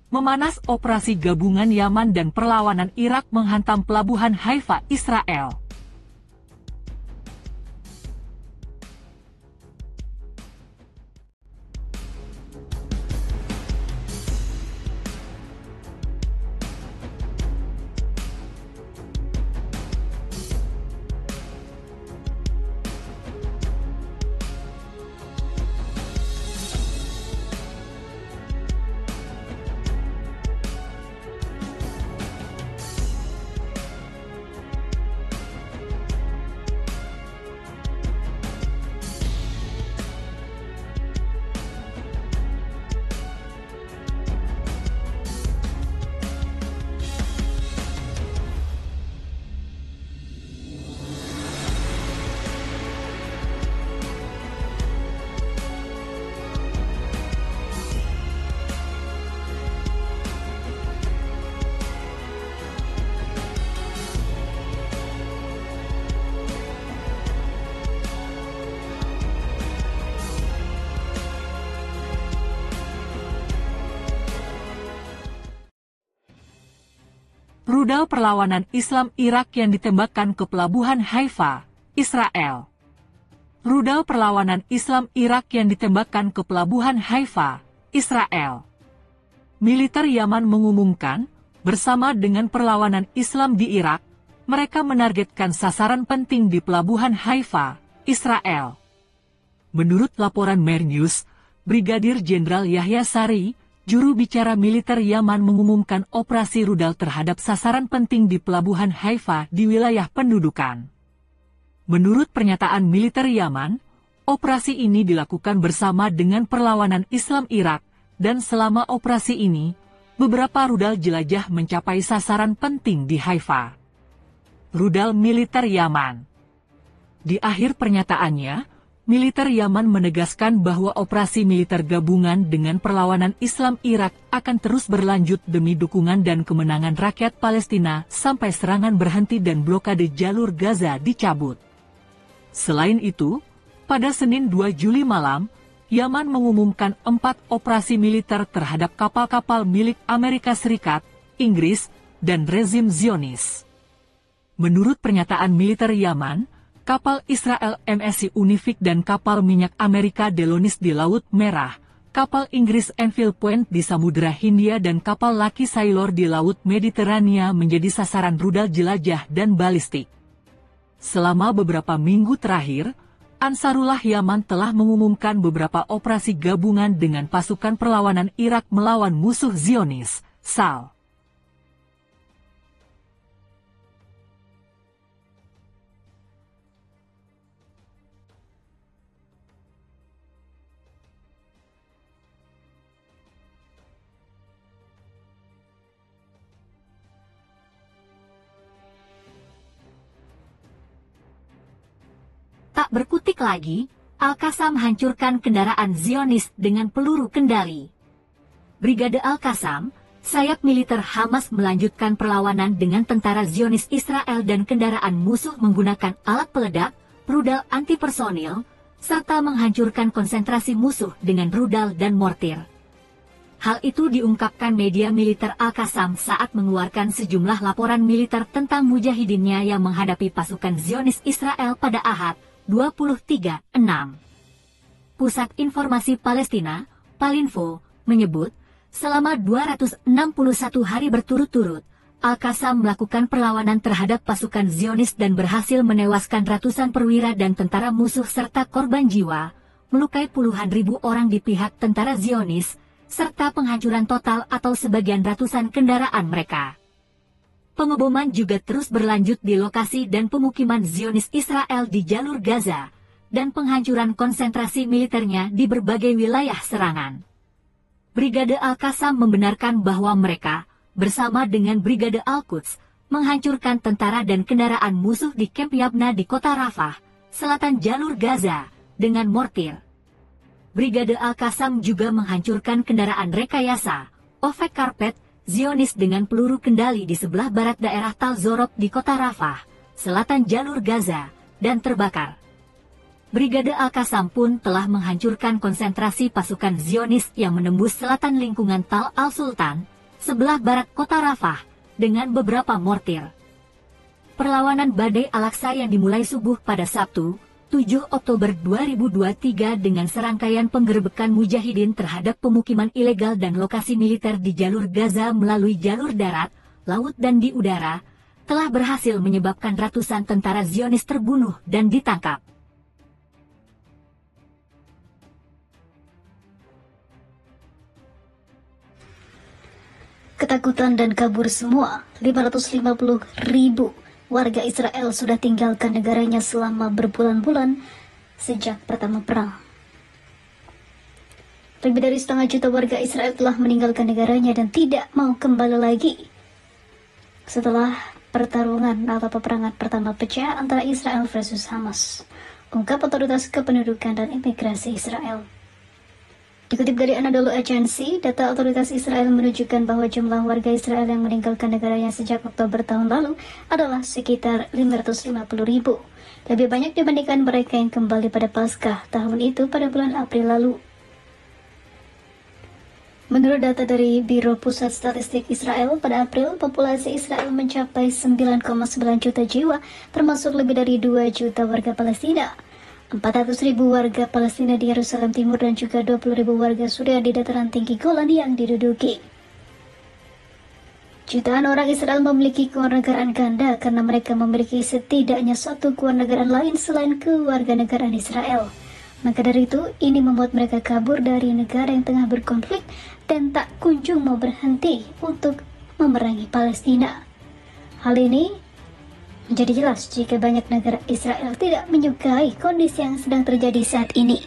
Memanas operasi gabungan Yaman dan perlawanan Irak menghantam pelabuhan Haifa, Israel. Rudal perlawanan Islam Irak yang ditembakkan ke pelabuhan Haifa, Israel. Rudal perlawanan Islam Irak yang ditembakkan ke pelabuhan Haifa, Israel. Militer Yaman mengumumkan, bersama dengan perlawanan Islam di Irak, mereka menargetkan sasaran penting di pelabuhan Haifa, Israel. Menurut laporan Mer News, Brigadir Jenderal Yahya Sari, juru bicara militer Yaman mengumumkan operasi rudal terhadap sasaran penting di pelabuhan Haifa di wilayah pendudukan. Menurut pernyataan militer Yaman, operasi ini dilakukan bersama dengan perlawanan Islam Irak, dan selama operasi ini, beberapa rudal jelajah mencapai sasaran penting di Haifa. Rudal militer Yaman. Di akhir pernyataannya, militer Yaman menegaskan bahwa operasi militer gabungan dengan perlawanan Islam Irak akan terus berlanjut demi dukungan dan kemenangan rakyat Palestina sampai serangan berhenti dan blokade jalur Gaza dicabut. Selain itu, pada Senin 2 Juli malam, Yaman mengumumkan 4 operasi militer terhadap kapal-kapal milik Amerika Serikat, Inggris, dan rezim Zionis. Menurut pernyataan militer Yaman, kapal Israel MSC Unifik dan kapal minyak Amerika Delonis di Laut Merah, kapal Inggris Enfield Point di Samudra Hindia dan kapal Lucky Sailor di Laut Mediterania menjadi sasaran rudal jelajah dan balistik. Selama beberapa minggu terakhir, Ansarullah Yaman telah mengumumkan beberapa operasi gabungan dengan pasukan perlawanan Irak melawan musuh Zionis, SAL. Tak berkutik lagi, Al-Qassam hancurkan kendaraan Zionis dengan peluru kendali. Brigade Al-Qassam, sayap militer Hamas melanjutkan perlawanan dengan tentara Zionis Israel dan kendaraan musuh menggunakan alat peledak, rudal anti-personil, serta menghancurkan konsentrasi musuh dengan rudal dan mortir. Hal itu diungkapkan media militer Al-Qassam saat mengeluarkan sejumlah laporan militer tentang mujahidinnya yang menghadapi pasukan Zionis Israel pada Ahad, 23/6. Pusat Informasi Palestina, Palinfo, menyebut, selama 261 hari berturut-turut, Al-Qassam melakukan perlawanan terhadap pasukan Zionis dan berhasil menewaskan ratusan perwira dan tentara musuh serta korban jiwa, melukai puluhan ribu orang di pihak tentara Zionis, serta penghancuran total atau sebagian ratusan kendaraan mereka. Pengeboman juga terus berlanjut di lokasi dan pemukiman Zionis Israel di jalur Gaza, dan penghancuran konsentrasi militernya di berbagai wilayah serangan. Brigade Al-Qassam membenarkan bahwa mereka, bersama dengan Brigade Al-Quds, menghancurkan tentara dan kendaraan musuh di Camp Yabna di kota Rafah, selatan jalur Gaza, dengan mortir. Brigade Al-Qassam juga menghancurkan kendaraan rekayasa, Ovek Karpet, Zionis dengan peluru kendali di sebelah barat daerah Tal Zorok di kota Rafah, selatan jalur Gaza, dan terbakar. Brigade Al-Qassam pun telah menghancurkan konsentrasi pasukan Zionis yang menembus selatan lingkungan Tal al-Sultan, sebelah barat kota Rafah, dengan beberapa mortir. Perlawanan Badai Al-Aqsa yang dimulai subuh pada Sabtu, 7 Oktober 2023 dengan serangkaian penggerbekan mujahidin terhadap pemukiman ilegal dan lokasi militer di jalur Gaza melalui jalur darat, laut dan di udara, telah berhasil menyebabkan ratusan tentara Zionis terbunuh dan ditangkap. Ketakutan dan kabur semua, 550.000 warga Israel sudah tinggalkan negaranya selama berbulan-bulan sejak pertama perang. Lebih dari 1,5 juta warga Israel telah meninggalkan negaranya dan tidak mau kembali lagi setelah pertarungan atau peperangan pertama pecah antara Israel versus Hamas, ungkap otoritas kependudukan dan imigrasi Israel. Dikutip dari Anadolu Agency, data otoritas Israel menunjukkan bahwa jumlah warga Israel yang meninggalkan negaranya sejak Oktober tahun lalu adalah sekitar 550.000. Lebih banyak dibandingkan mereka yang kembali pada Paskah tahun itu pada bulan April lalu. Menurut data dari Biro Pusat Statistik Israel, pada April populasi Israel mencapai 9,9 juta jiwa, termasuk lebih dari 2 juta warga Palestina. 400.000 warga Palestina di Yerusalem Timur dan juga 20.000 warga Suriah di dataran tinggi Golan yang diduduki. Jutaan orang Israel memiliki kewarganegaraan ganda karena mereka memiliki setidaknya satu kewarganegaraan lain selain kewarganegaraan Israel. Maka dari itu, ini membuat mereka kabur dari negara yang tengah berkonflik dan tak kunjung mau berhenti untuk memerangi Palestina. Hal ini menjadi jelas jika banyak negara Israel tidak menyukai kondisi yang sedang terjadi saat ini.